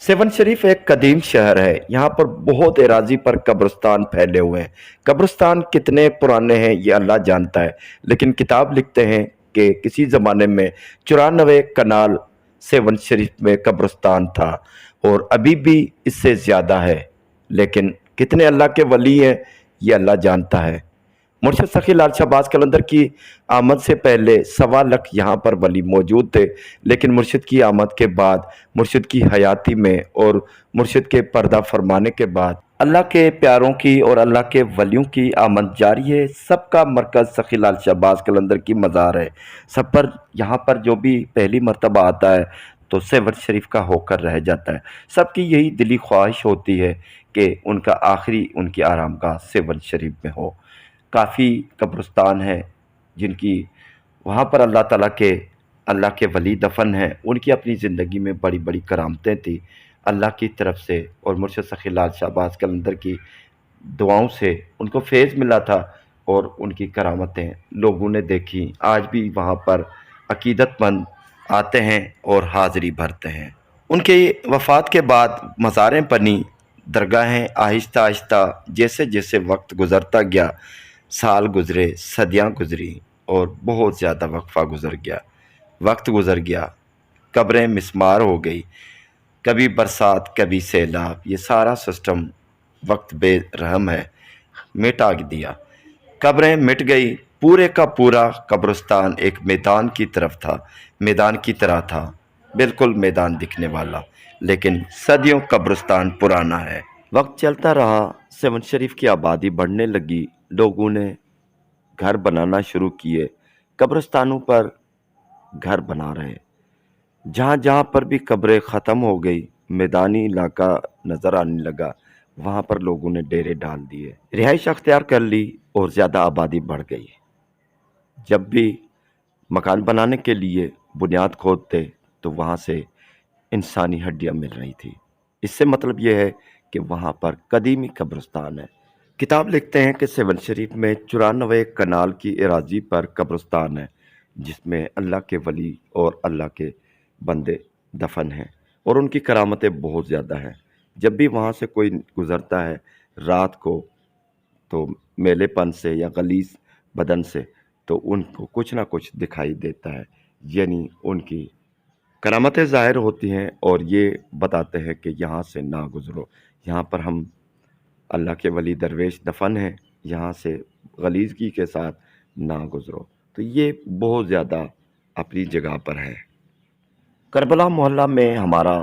Seven शरीफ एक कदीम शहर है। यहाँ पर बहुत एराजी पर कब्रिस्तान फैले हुए हैं। कब्रिस्तान कितने पुराने हैं ये अल्लाह जानता है, लेकिन किताब लिखते हैं कि किसी ज़माने में 94 कनाल सेवन शरीफ में कब्रिस्तान था, और अभी भी इससे ज़्यादा है। लेकिन कितने अल्लाह के वली हैं ये अल्लाह जानता है। मुर्शद सखी लाल शहबाज कलंदर की आमद से पहले 1.25 लाख यहाँ पर वली मौजूद थे, लेकिन मुर्शिद की आमद के बाद, मुर्शिद की हयाती में और मुर्शिद के पर्दा फरमाने के बाद अल्लाह के प्यारों की और अल्लाह के वलियों की आमद जारी है। सबका मरकज़ सखी लाल शहबाज कलंदर की मज़ार है। सब पर यहाँ पर जो भी पहली मर्तबा आता है तो सेवन शरीफ का होकर रह जाता है। सबकी यही दिली ख्वाहिश होती है कि उनका आखिरी उनकी आरामगाह सेवन शरीफ में हो। काफ़ी कब्रिस्तान हैं जिनकी वहाँ पर अल्लाह के वली दफन हैं। उनकी अपनी ज़िंदगी में बड़ी बड़ी करामतें थी अल्लाह की तरफ से, और मुर्शद सखी लाल शहबाज कलंदर की दुआओं से उनको फैज़ मिला था और उनकी करामतें लोगों ने देखी। आज भी वहाँ पर अकीदतमंद आते हैं और हाज़िरी भरते हैं। उनकी वफ़ात के बाद मज़ारें बनी, दरगाहें आहिस्ता आहिस्ता जैसे जैसे वक्त गुज़रता गया, साल गुज़रे, सदियाँ गुज़री और बहुत ज़्यादा वक्फ़ा गुज़र गया, वक्त गुज़र गया, कब्रें मिस्मार हो गई, कभी बरसात कभी सैलाब, ये सारा सिस्टम वक्त बेरहम है, मिटा दिया। कब्रें मिट गई, पूरे का पूरा कब्रिस्तान एक मैदान की तरफ था, मैदान की तरह था, बिल्कुल मैदान दिखने वाला, लेकिन सदियों कब्रिस्तान पुराना है। वक्त चलता रहा, सेवन शरीफ की आबादी बढ़ने लगी, लोगों ने घर बनाना शुरू किए, कब्रिस्तानों पर घर बना रहे। जहाँ जहाँ पर भी कब्रें ख़त्म हो गई, मैदानी इलाका नज़र आने लगा, वहाँ पर लोगों ने डेरे डाल दिए, रिहाइश अख्तियार कर ली और ज़्यादा आबादी बढ़ गई। जब भी मकान बनाने के लिए बुनियाद खोदते तो वहाँ से इंसानी हड्डियाँ मिल रही थी। इससे मतलब ये है कि वहाँ पर कदीमी कब्रिस्तान है। किताब लिखते हैं कि सेवन शरीफ में 94 कनाल की एराजी पर कब्रिस्तान है, जिसमें अल्लाह के वली और अल्लाह के बंदे दफन हैं, और उनकी करामतें बहुत ज़्यादा हैं। जब भी वहाँ से कोई गुज़रता है रात को, तो मेलेपन से या गलीज़ बदन से, तो उनको कुछ ना कुछ दिखाई देता है, यानी उनकी करामतें ज़ाहिर होती हैं और ये बताते हैं कि यहाँ से ना गुज़रो, यहाँ पर हम अल्लाह के वली दरवेश दफन हैं, यहाँ से गलीज़गी के साथ ना गुज़रो। तो ये बहुत ज़्यादा अपनी जगह पर है। करबला मोहल्ला में हमारा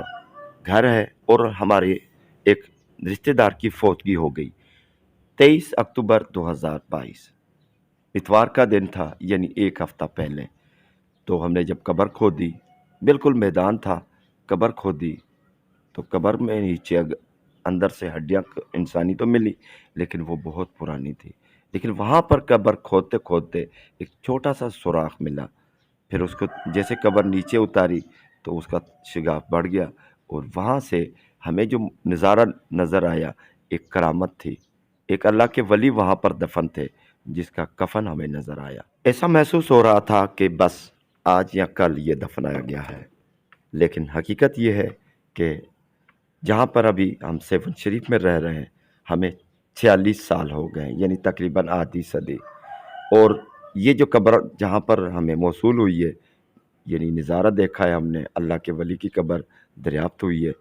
घर है और हमारे एक रिश्तेदार की फौतगी हो गई 23 अक्टूबर 2022, इतवार का दिन था, यानी एक हफ़्ता पहले। तो हमने जब कब्र खोदी, बिल्कुल मैदान था, कब्र खोदी तो कब्र में नीचे अंदर से हड्डियाँ इंसानी तो मिली, लेकिन वो बहुत पुरानी थी। लेकिन वहाँ पर कब्र खोदते खोदते एक छोटा सा सुराख मिला। फिर उसको जैसे कब्र नीचे उतारी तो उसका शिगाफ बढ़ गया, और वहाँ से हमें जो नज़ारा नज़र आया, एक करामत थी। एक अल्लाह के वली वहाँ पर दफन थे, जिसका कफन हमें नज़र आया। ऐसा महसूस हो रहा था कि बस आज या कल ये दफनाया गया है। लेकिन हकीकत ये है कि जहाँ पर अभी हम सेवन शरीफ में रह रहे हैं, हमें 46 साल हो गए, यानी तकरीबन आधी सदी। और ये जो कब्र जहाँ पर हमें मौसूल हुई है, यानी नज़ारा देखा है हमने, अल्लाह के वली की कब्र दरियाफ्त हुई है,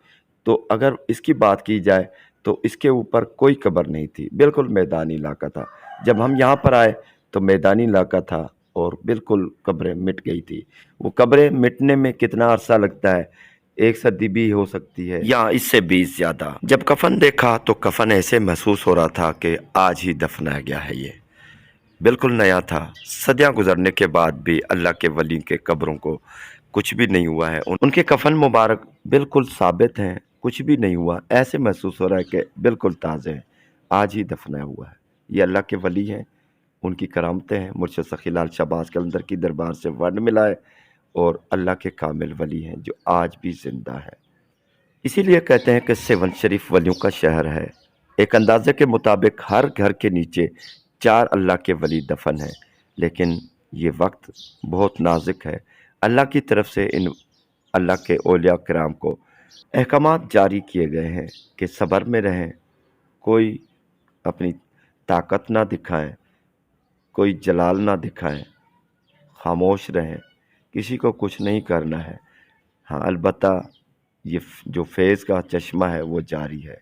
तो अगर इसकी बात की जाए तो इसके ऊपर कोई कब्र नहीं थी, बिल्कुल मैदानी इलाका था। जब हम यहाँ पर आए तो मैदानी इलाका था और बिल्कुल कब्रें मिट गई थी। वो कब्रें मिटने में कितना अरसा लगता है, एक सदी भी हो सकती है या इससे भी ज़्यादा। जब कफन देखा तो कफन ऐसे महसूस हो रहा था कि आज ही दफनाया गया है, ये बिल्कुल नया था। सदियाँ गुजरने के बाद भी अल्लाह के वली के कब्रों को कुछ भी नहीं हुआ है, उनके कफन मुबारक बिल्कुल साबित हैं, कुछ भी नहीं हुआ। ऐसे महसूस हो रहा है कि बिल्कुल ताज़े हैं, आज ही दफनाया हुआ है। ये अल्लाह के वली हैं, उनकी करामतें हैं। मुर्शद सखी लाल शहबाज कलंदर की दरबार से वर्ण मिला है, और अल्लाह के कामिल वली हैं जो आज भी ज़िंदा है। इसीलिए कहते हैं कि सेवन शरीफ वलियों का शहर है। एक अंदाजे के मुताबिक हर घर के नीचे 4 अल्लाह के वली दफन हैं, लेकिन ये वक्त बहुत नाजुक है। अल्लाह की तरफ से इन अल्लाह के औलिया किराम को अहकामात जारी किए गए हैं कि सब्र में रहें, कोई अपनी ताकत ना दिखाएं, कोई जलाल ना दिखाएं, खामोश रहें, किसी को कुछ नहीं करना है। हाँ, अलबत्ता जो फैज़ का चश्मा है वो जारी है।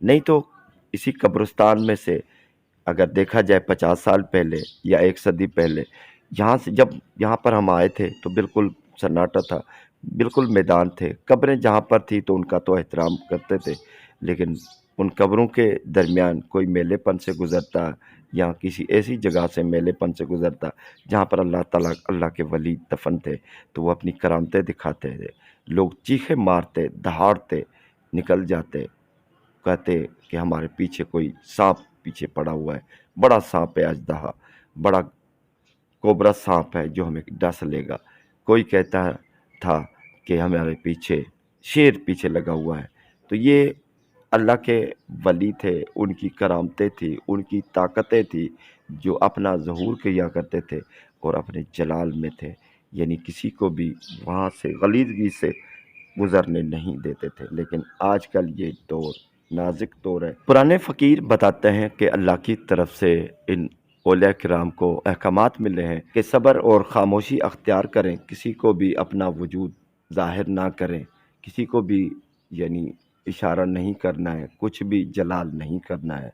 नहीं तो इसी कब्रिस्तान में से अगर देखा जाए 50 साल पहले या 1 सदी पहले, यहाँ से जब यहाँ पर हम आए थे तो बिल्कुल सन्नाटा था, बिल्कुल मैदान थे। कब्रें जहाँ पर थी तो उनका तो एहतराम करते थे, लेकिन उन कब्रों के दरमियान कोई मेलेपन से गुज़रता या किसी ऐसी जगह से मेलेपन से गुज़रता जहाँ पर अल्लाह ताला अल्लाह के वली दफन थे, तो वो अपनी करामतें दिखाते थे। लोग चीखें मारते, दहाड़ते, निकल जाते, कहते कि हमारे पीछे कोई सांप पीछे पड़ा हुआ है, बड़ा सांप है अजदहा, बड़ा कोबरा सांप है जो हमें डस लेगा। कोई कहता था कि हमारे पीछे शेर पीछे लगा हुआ है। तो ये अल्लाह के वली थे, उनकी करामतें थी, उनकी ताकतें थी, जो अपना ज़हूर किया करते थे और अपने जलाल में थे, यानी किसी को भी वहाँ से गलीज़गी से गुज़रने नहीं देते थे। लेकिन आजकल ये दौर नाज़ुक दौर है। पुराने फ़कीर बताते हैं कि अल्लाह की तरफ से इन औलिया किराम को अहकामात मिले हैं कि सब्र और ख़ामोशी अख्तियार करें, किसी को भी अपना वजूद ज़ाहिर ना करें, किसी को भी यानी इशारा नहीं करना है, कुछ भी जलाल नहीं करना है,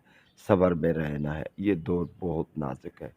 सब्र में रहना है। ये दौर बहुत नाज़ुक है।